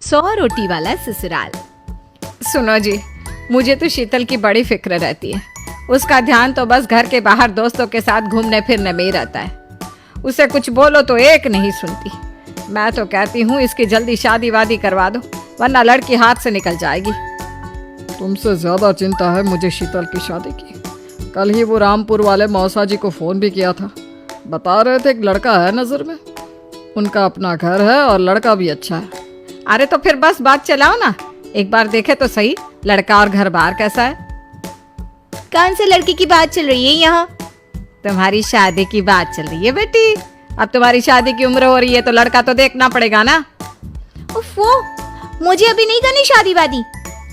100 रोटी वाला ससुराल। सुनो जी, मुझे तो शीतल की बड़ी फिक्र रहती है। उसका ध्यान तो बस घर के बाहर दोस्तों के साथ घूमने फिरने में ही रहता है। उसे कुछ बोलो तो एक नहीं सुनती। मैं तो कहती हूँ इसकी जल्दी शादी वादी करवा दो, वरना लड़की हाथ से निकल जाएगी। तुमसे ज्यादा चिंता है मुझे शीतल की शादी की। कल ही वो रामपुर वाले मौसा जी को फोन भी किया था। बता रहे थे एक लड़का है नजर में। उनका अपना घर है और लड़का भी अच्छा है। अरे तो फिर बस बात चलाओ ना, एक बार देखे तो सही लड़का और घर बार कैसा है। कौन से लड़के की बात चल रही है यहाँ? तुम्हारी शादी की बात चल रही है बेटी। अब तुम्हारी शादी की उम्र हो रही है तो लड़का तो देखना पड़ेगा ना। उफ़ो, मुझे अभी नहीं करनी शादी वादी।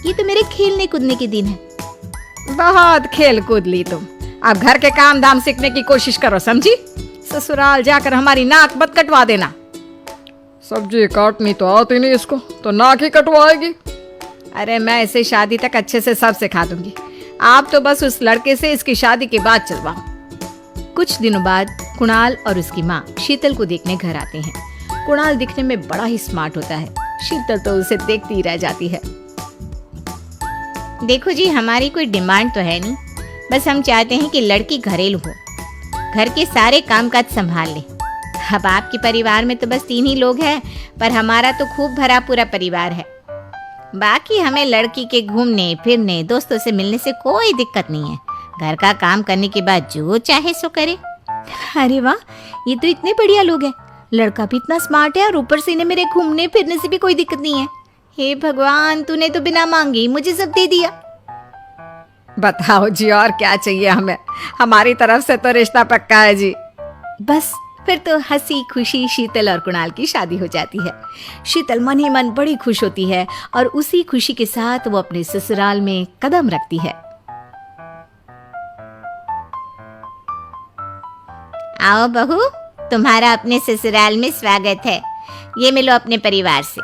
ये तो मेरे खेलने कूदने के दिन है। बहुत खेल कूद ली तुम। अब घर के काम धाम सीखने की कोशिश करो, समझी? ससुराल जाकर हमारी नाक मत कटवा देना। सब्जी काटनी तो आती नहीं इसको, तो नाक ही कटवाएगी। अरे मैं इसे शादी तक अच्छे से सब सिखा दूंगी। आप तो बस उस लड़के से इसकी शादी के बाद चलवाओ। कुछ दिनों बाद कुणाल और उसकी माँ शीतल को देखने घर आते हैं। कुणाल दिखने में बड़ा ही स्मार्ट होता है। शीतल तो उसे देखती ही रह जाती है। देखो जी, हमारी कोई डिमांड तो है नहीं, बस हम चाहते हैं कि लड़की घरेलू हो, घर के सारे कामकाज संभाल ले। अब आपके परिवार में तो बस 3 ही लोग हैं, पर हमारा तो खूब भरा पूरा परिवार है। बाकी हमें लड़की के घूमने फिरने दोस्तों से मिलने से कोई दिक्कत नहीं है। घर का काम करने के बाद जो चाहे सो करे। अरे वाह, ये तो इतने बढ़िया लोग हैं। लड़का भी इतना स्मार्ट है और ऊपर से इन्हें मेरे घूमने फिरने से भी कोई दिक्कत नहीं है। हे भगवान, तूने तो बिना मांगे ही मुझे सब दे दिया। बताओ जी, और क्या चाहिए हमें? हमारी तरफ से तो रिश्ता पक्का है जी। बस फिर तो हंसी खुशी शीतल और कुणाल की शादी हो जाती है। शीतल मन ही मन बड़ी खुश होती है और उसी खुशी के साथ वो अपने ससुराल में कदम रखती है। आओ बहू, तुम्हारा अपने ससुराल में स्वागत है। ये मिलो अपने परिवार से।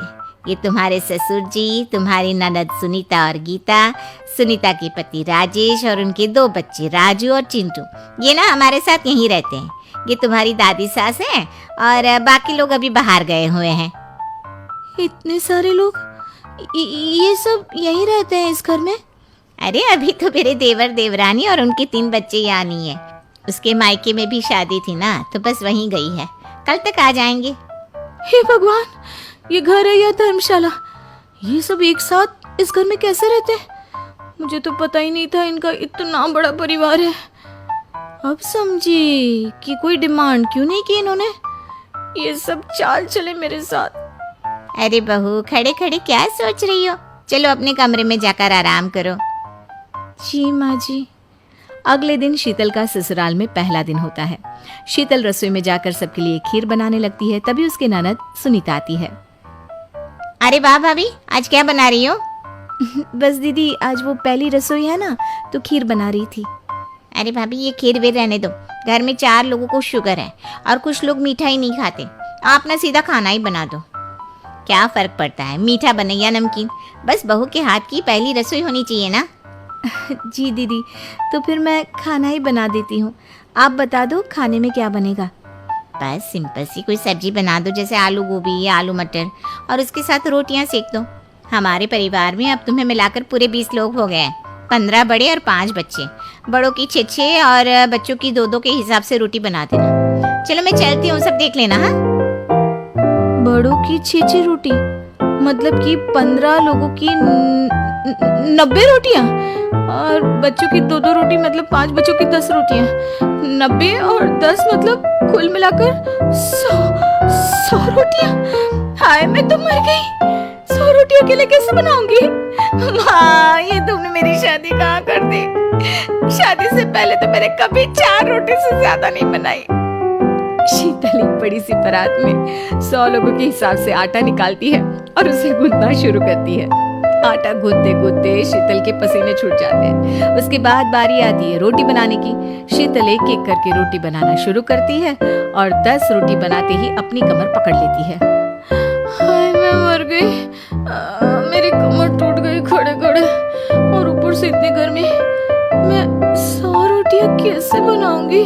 ये तुम्हारे ससुर जी, तुम्हारी ननद सुनीता और गीता, सुनीता के पति राजेश और उनके 2 बच्चे राजू और चिंटू। ये ना हमारे साथ यहीं रहते हैं। ये तुम्हारी दादी सास है और बाकी लोग अभी बाहर गए हुए हैं। इतने सारे लोग, ये सब यहीं रहते हैं इस घर में? अरे अभी तो मेरे देवर देवरानी और उनके 3 बच्चे यहाँ नहीं है। उसके मायके में भी शादी थी ना, तो बस वहीं गई है। कल तक आ जाएंगे। हे भगवान, ये घर है या धर्मशाला? ये सब एक साथ इस घर में कैसे रहते हैं? मुझे तो पता ही नहीं था इनका इतना बड़ा परिवार है। अब समझी कि कोई डिमांड क्यों नहीं की इन्होंने। ये सब चाल चले मेरे साथ। अरे बहू, खड़े खड़े क्या सोच रही हो? चलो अपने कमरे में जाकर आराम करो। जी माँ जी। अगले दिन शीतल का ससुराल में पहला दिन होता है। शीतल रसोई में जाकर सबके लिए खीर बनाने लगती है। तभी उसके ननद सुनीता आती है। अरे वाह भाभी, आज क्या बना रही हो? बस दीदी, आज वो पहली रसोई है ना, तो खीर बना रही थी। अरे भाभी, ये खीर वे रहने दो। घर में 4 लोगों को शुगर है और कुछ लोग मीठा ही नहीं खाते। आप ना सीधा खाना ही बना दो। क्या फर्क पड़ता है, मीठा बने या नमकीन? बस बहू के हाथ की पहली रसोई होनी चाहिए ना। जी दीदी, तो फिर मैं खाना ही बना देती हूँ। आप बता दो खाने में क्या बनेगा? बस सिंपल सी कोई सब्जी बना दो, जैसे आलू गोभी या आलू मटर, और उसके साथ रोटियां सेक दो। हमारे परिवार में अब तुम्हें मिलाकर पूरे 20 लोग हो गए हैं। 15 बड़े और 5 बच्चे। बड़ों की 6 और बच्चों की 2 के हिसाब से रोटी बना देना। चलो मैं चलती हूँ, सब देख लेना। हाँ, बड़ों की 6 रोटी मतलब कि 15 लोगों की 90 रोटियां, और बच्चों की 2 रोटी मतलब 5 बच्चों की 10 रोटियां। 90 और 10 मतलब कुल मिलाकर 100 रोटियां। हाय, मैं तो मर गई। 100 रोटी अकेले कैसे बनाऊंगी? माँ, ये तुमने मेरी शादी कहाँ कर दी? शादी से पहले तो मैंने कभी 4 रोटी से ज्यादा नहीं बनाई। शीतल एक बड़ी सी परात में 100 लोगों के हिसाब से आटा निकालती है और उसे गूंथना शुरू करती है। आटा गूंथते गूंथते शीतल के पसीने छूट जाते हैं। उसके बाद बारी आती है रोटी बनाने की। शीतल एक एक करके रोटी बनाना शुरू करती है और 10 रोटी बनाते ही अपनी कमर पकड़ लेती है। हाय, मैं मर गई। मेरी कमर टूट गई खड़े खड़े, और ऊपर से इतनी गर्मी। मैं 100 रोटियां कैसे बनाऊंगी?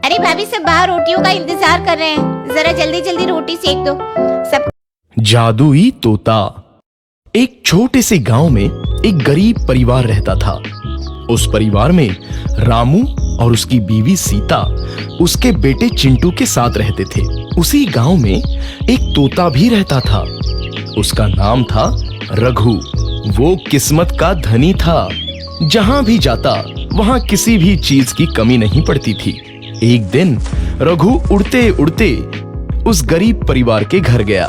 अरे भाभी, सब बाहर रोटियों का इंतजार कर रहे हैं। जरा जल्दी जल्दी रोटी सेक दो। सब जादुई तोता। एक छोटे से गांव में एक गरीब परिवार रहता था। उस परिवार में रामू और उसकी बीवी सीता उसके बेटे चिंटू के साथ रहते थे। उसी गांव में एक तोता भी रहता था। उसका नाम था रघु। वो किस्मत का धनी था। जहां भी जाता वहां किसी भी चीज की कमी नहीं पड़ती थी। एक दिन रघु उड़ते उड़ते उस गरीब परिवार के घर गया।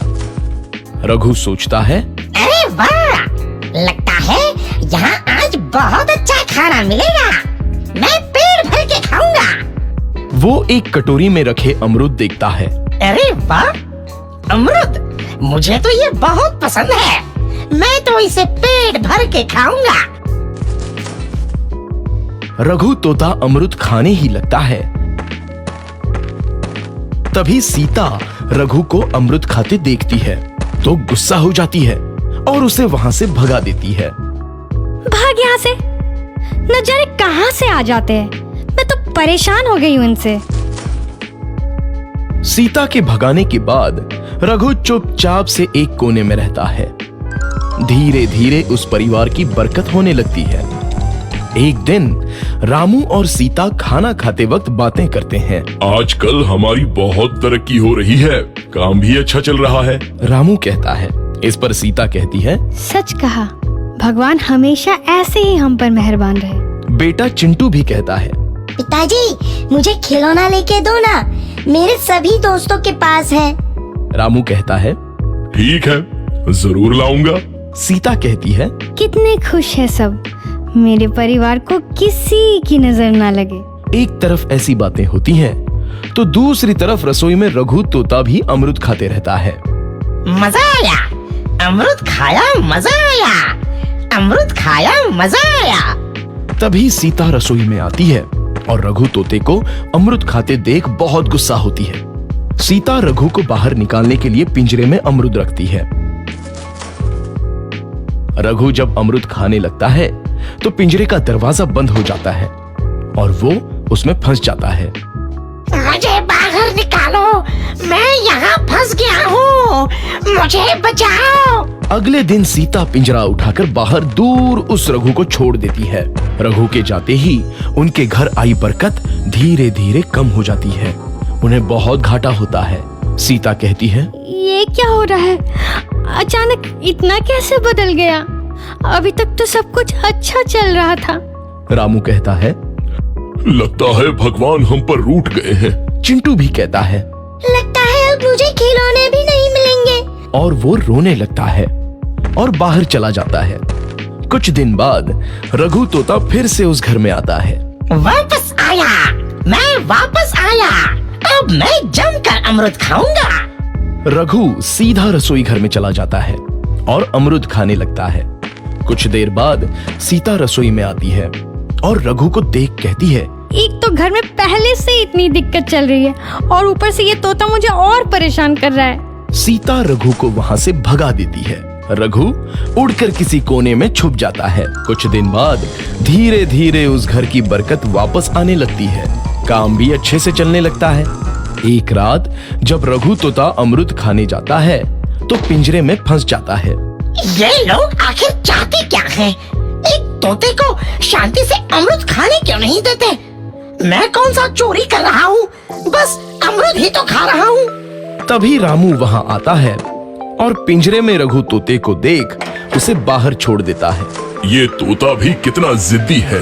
रघु सोचता है, अरे वाह, लगता है यहाँ आज बहुत अच्छा खाना मिलेगा। मैं पेट भर के खाऊंगा। वो एक कटोरी में रखे अमरूद देखता है। अरे वाह, अमरूद, मुझे तो ये बहुत पसंद है। मैं तो इसे पेट भर के खाऊंगा। रघु तोता अमरूद खाने ही लगता है। तभी सीता रघु को अमरूद खाते देखती है तो गुस्सा हो जाती है और उसे वहां से भगा देती है। भाग यहाँ से, न जाने कहां से आ जाते हैं। मैं तो परेशान हो गई हूँ इनसे। सीता के भगाने के बाद रघु चुपचाप से एक कोने में रहता है। धीरे धीरे उस परिवार की बरकत होने लगती है। एक दिन रामू और सीता खाना खाते वक्त बातें करते हैं। आजकल हमारी बहुत तरक्की हो रही है, काम भी अच्छा चल रहा है। रामू कहता है। इस पर सीता कहती है, सच कहा, भगवान हमेशा ऐसे ही हम पर मेहरबान रहे। बेटा चिंटू भी कहता है, पिताजी, मुझे खिलौना लेके दो ना, मेरे सभी दोस्तों के पास है। रामू कहता है, ठीक है, जरूर लाऊंगा। सीता कहती है, कितने खुश है सब, मेरे परिवार को किसी की नजर ना लगे। एक तरफ ऐसी बातें होती हैं, तो दूसरी तरफ रसोई में रघु तोता भी अमरूद खाते रहता है। मजा आया, अमरूद खाया, मजा आया, अमरूद खाया, मजा आया। तभी सीता रसोई में आती है और रघु तोते को अमरूद खाते देख बहुत गुस्सा होती है। सीता रघु को बाहर निकालने के लिए पिंजरे में अमरूद रखती है। रघु जब अमरूद खाने लगता है तो पिंजरे का दरवाजा बंद हो जाता है और वो उसमें फंस जाता है। मुझे बाहर निकालो, मैं यहाँ फंस गया हूँ, मुझे बचाओ। अगले दिन सीता पिंजरा उठाकर बाहर दूर उस रघु को छोड़ देती है। रघु के जाते ही उनके घर आई बरकत धीरे धीरे कम हो जाती है। उन्हें बहुत घाटा होता है। सीता कहती है, ये क्या हो रहा है, अचानक इतना कैसे बदल गया? अभी तक तो सब कुछ अच्छा चल रहा था। रामू कहता है, लगता है भगवान हम पर रूठ गए हैं। चिंटू भी कहता है, लगता है अब मुझे खिलौने भी नहीं मिलेंगे। और वो रोने लगता है और बाहर चला जाता है। कुछ दिन बाद रघु तोता फिर से उस घर में आता है। वापस आया, मैं वापस आया, अब मैं जमकर अमरूद खाऊंगा। रघु सीधा रसोई घर में चला जाता है और अमरूद खाने लगता है। कुछ देर बाद सीता रसोई में आती है और रघु को देख कहती है, एक तो घर में पहले से इतनी दिक्कत चल रही है और ऊपर से ये तोता मुझे और परेशान कर रहा है। सीता रघु को वहां से भगा देती है। रघु उड़कर किसी कोने में छुप जाता है। कुछ दिन बाद धीरे धीरे उस घर की बरकत वापस आने लगती है। काम भी अच्छे से चलने लगता है। एक रात जब रघु तोता अमरूद खाने जाता है तो पिंजरे में फंस जाता है। ये लोग आखिर चाहते क्या हैं? एक तोते को शांति से अमरूद खाने क्यों नहीं देते? मैं कौन सा चोरी कर रहा हूँ? बस अमरूद ही तो खा रहा हूँ। तभी रामू वहां आता है और पिंजरे में रघु तोते को देख उसे बाहर छोड़ देता है। ये तोता भी कितना जिद्दी है,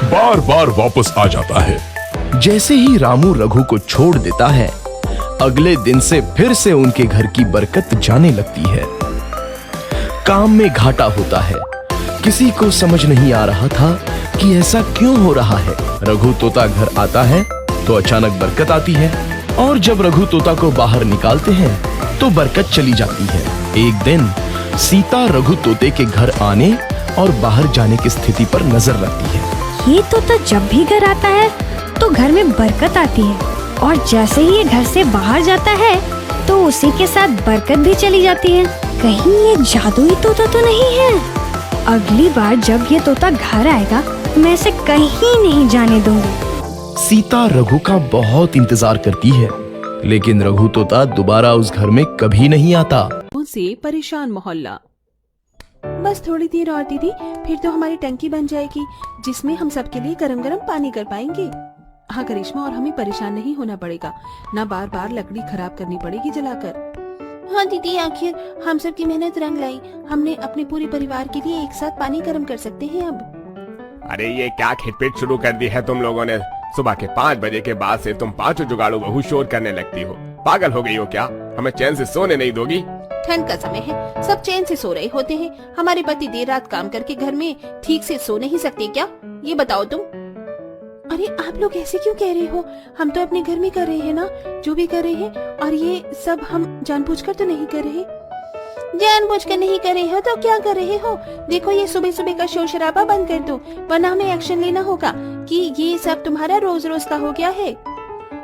बार बार वापस आ जाता है। जैसे ही रामू रघु को छोड़ देता है, अगले दिन से फिर से उनके घर की बरकत जाने लगती है। काम में घाटा होता है। किसी को समझ नहीं आ रहा था कि ऐसा क्यों हो रहा है। रघु तोता घर आता है तो अचानक बरकत आती है और जब रघु तोता को बाहर निकालते हैं तो बरकत चली जाती है। एक दिन सीता रघु तोते के घर आने और बाहर जाने की स्थिति पर नजर रखती है। ये तोता जब भी घर आता है तो घर में बरकत आती है और जैसे ही ये घर से बाहर जाता है तो उसी के साथ बरकत भी चली जाती है। कहीं ये जादुई तोता तो नहीं है? अगली बार जब ये तोता घर आएगा मैं इसे कहीं नहीं जाने दूंगी। सीता रघु का बहुत इंतजार करती है लेकिन रघु तोता दोबारा उस घर में कभी नहीं आता। से परेशान मोहल्ला। बस थोड़ी देर और दीदी, फिर तो हमारी टंकी बन जाएगी जिसमें हम सबके लिए गरम गरम पानी कर पाएंगे। हाँ करिश्मा, और हमें परेशान नहीं होना पड़ेगा, ना बार बार लकड़ी खराब करनी पड़ेगी जलाकर। हाँ दीदी, आखिर हम सब की मेहनत रंग लाई। हमने अपने पूरे परिवार के लिए एक साथ पानी गर्म कर सकते हैं अब। अरे ये क्या खिटपिट शुरू कर दी है तुम लोगों ने। सुबह के 5 बजे के बाद से तुम पांचों जुगाड़ू बहू शोर करने लगती हो। पागल हो गई हो क्या? हमें चैन से सोने नहीं दोगी? ठंड का समय है, सब चैन से सो रहे होते हैं। हमारे पति देर रात काम करके घर में ठीक से सो नहीं सकते क्या? ये बताओ तुम। अरे आप लोग ऐसे क्यों कह रहे हो? हम तो अपने घर में कर रहे हैं ना, जो भी कर रहे हैं, और ये सब हम जानबूझकर तो नहीं कर रहे। जानबूझकर नहीं कर रहे हो तो क्या कर रहे हो? देखो ये सुबह सुबह का शोर शराबा बंद कर दो, वरना हमें एक्शन लेना होगा कि ये सब तुम्हारा रोज रोज का हो गया है।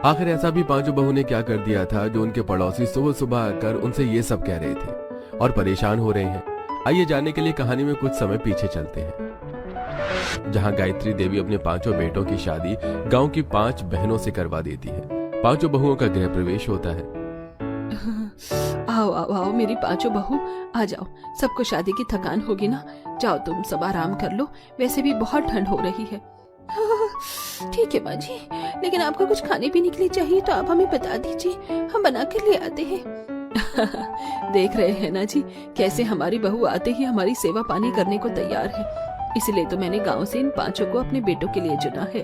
आखिर ऐसा भी पांचों बहू ने क्या कर दिया था जो उनके पड़ोसी सुबह सुबह आकर उनसे ये सब कह रहे थे और परेशान हो रहे हैं? आइए जानने के लिए कहानी में कुछ समय पीछे चलते हैं, जहां गायत्री देवी अपने 5 बेटों की शादी गांव की 5 बहनों से करवा देती है। 5 बहुओं का गृह प्रवेश होता है। आओ आओ आओ मेरी 5 बहू, आ जाओ। सबको शादी की थकान होगी ना, जाओ तुम सब आराम कर लो, वैसे भी बहुत ठंड हो रही है। ठीक है माँ जी, लेकिन आपको कुछ खाने पीने के लिए चाहिए तो आप हमें बता दीजिए, हम बना कर ले आते हैं। देख रहे हैं ना जी, कैसे हमारी बहू आते ही हमारी सेवा पानी करने को तैयार है। इसलिए तो मैंने गांव से इन 5 को अपने बेटों के लिए चुना है।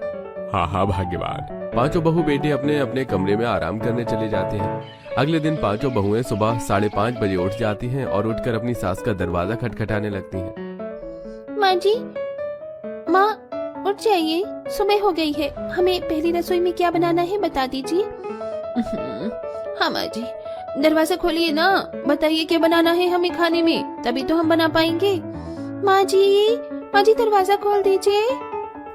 हाँ हाँ भाग्यवान। 5 बहू बेटे अपने अपने कमरे में आराम करने चले जाते हैं। अगले दिन 5 बहुएं सुबह 5:30 बजे उठ जाती हैं और उठकर अपनी सास का दरवाजा खटखटाने लगती हैं। माँ जी, माँ उठ जाइए, सुबह हो गई है, हमें पहली रसोई में क्या बनाना है बता दीजिए। हाँ माँ जी, दरवाजा खोलिए ना, बताइए क्या बनाना है हमें खाने में, तभी तो हम बना पाएंगे। माँ जी दरवाजा खोल दीजिए।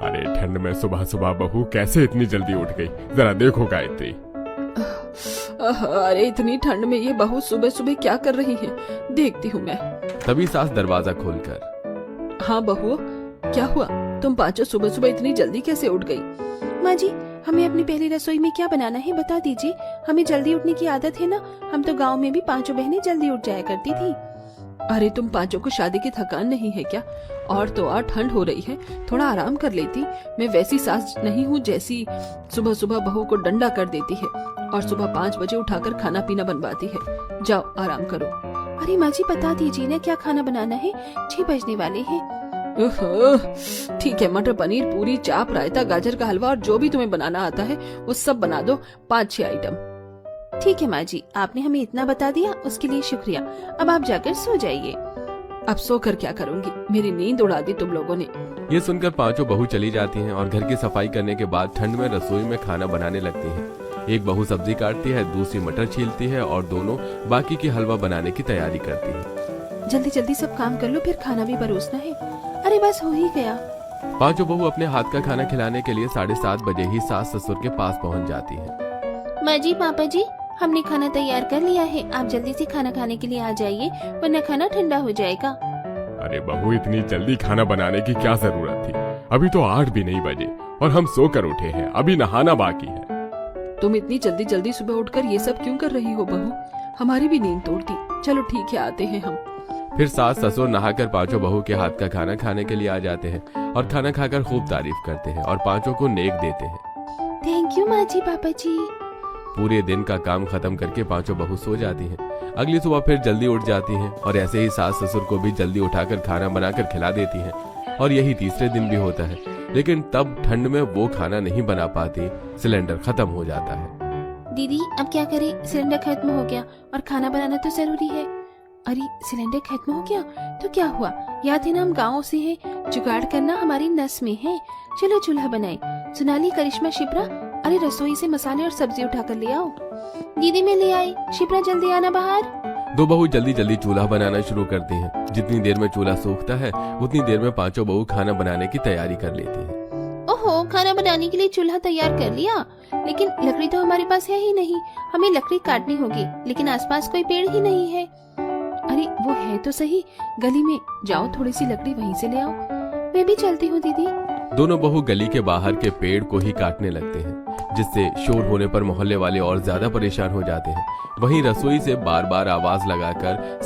अरे ठंड में सुबह सुबह बहू कैसे इतनी जल्दी उठ गई, जरा देखो गायत्री। अरे इतनी ठंड में ये बहू सुबह सुबह क्या कर रही है, देखती हूँ मैं। तभी सास दरवाजा खोलकर, हाँ बहू, क्या हुआ? तुम 5 सुबह सुबह इतनी जल्दी कैसे उठ गई? माँ जी, हमें अपनी पहली रसोई में क्या बनाना है बता दीजिए, हमें जल्दी उठने की आदत है ना, हम तो गांव में भी 5 बहनें जल्दी उठ जाया करती थी। अरे तुम 5 को शादी की थकान नहीं है क्या? और तो और ठंड हो रही है, थोड़ा आराम कर लेती। मैं वैसी सास नहीं हूँ जैसी सुबह सुबह बहू को डंडा कर देती है और सुबह 5 बजे उठाकर खाना पीना बनवाती है। जाओ आराम करो। अरे माँ जी बता दीजिए ना क्या खाना बनाना है, 6 बजने वाले हैं। ठीक है, मटर पनीर, पूरी, चाप, रायता, गाजर का हलवा और जो भी तुम्हें बनाना आता है वो सब बना दो, 5-6 आइटम। ठीक है माँ जी, आपने हमें इतना बता दिया उसके लिए शुक्रिया। अब आप जाकर सो जाइए। अब सोकर क्या करूँगी, मेरी नींद उड़ा दी तुम लोगों ने। ये सुनकर 5 बहू चली जाती हैं और घर की सफाई करने के बाद ठंड में रसोई में खाना बनाने लगती हैं। एक बहू सब्जी काटती है, दूसरी मटर छीलती है और दोनों बाकी की हलवा बनाने की तैयारी करती है। जल्दी जल्दी सब काम कर लो, फिर खाना भी परोसना है। अरे बस हो ही गया। 5 बहू अपने हाथ का खाना खिलाने के लिए 7:30 बजे ही सास ससुर के पास पहुंच जाती हैं। माँ जी, पापा जी, हमने खाना तैयार कर लिया है, आप जल्दी से खाना खाने के लिए आ जाइए, वरना खाना ठंडा हो जाएगा। अरे बहू, इतनी जल्दी खाना बनाने की क्या जरूरत थी? अभी तो 8 भी नहीं बजे और हम सोकर उठे हैं, अभी नहाना बाकी है। तुम इतनी जल्दी जल्दी सुबह उठकर ये सब क्यों कर रही हो बहू? हमारी भी नींद तोड़ दी। चलो ठीक है, आते हैं हम। फिर सास ससुर नहाकर 5 बहू के हाथ का खाना खाने के लिए आ जाते हैं और खाना खाकर खूब तारीफ करते हैं और 5 को नेक देते हैं। थैंक यू माँ जी, पापा जी। पूरे दिन का काम खत्म करके 5 बहू सो जाती हैं। अगली सुबह फिर जल्दी उठ जाती हैं और ऐसे ही सास ससुर को भी जल्दी उठाकर खाना बनाकर खिला देती हैं। और यही तीसरे दिन भी होता है, लेकिन तब ठंड में वो खाना नहीं बना पाती, सिलेंडर खत्म हो जाता है। दीदी अब क्या करें, सिलेंडर खत्म हो गया और खाना बनाना तो जरूरी है। अरे सिलेंडर खत्म हो गया तो क्या हुआ, याद है ना हम गाँव से हैं, जुगाड़ करना हमारी नस में है। चलो चूल्हा बनाए। सोनाली, करिश्मा, शिप्रा, अरे रसोई से मसाले और सब्जी उठा कर ले आओ। दीदी मैं ले आई, शिप्रा जल्दी आना बाहर। 2 बहू जल्दी जल्दी चूल्हा बनाना शुरू करती हैं। जितनी देर में चूल्हा सूखता है उतनी देर में 5 बहू खाना बनाने की तैयारी कर लेती हैं। ओहो, खाना बनाने के लिए चूल्हा तैयार कर लिया, लेकिन लकड़ी तो हमारे पास है ही नहीं, हमें लकड़ी काटनी होगी, लेकिन आसपास कोई पेड़ ही नहीं है। अरे वो है तो सही, गली में जाओ, थोड़ी सी लकड़ी वहीं से ले आओ। मैं भी चलती हूँ दीदी। दोनों बहू गली के बाहर के पेड़ को ही काटने लगते हैं, जिससे शोर होने पर मोहल्ले वाले और ज्यादा परेशान हो जाते हैं। वहीं रसोई से बार बार आवाज लगाकर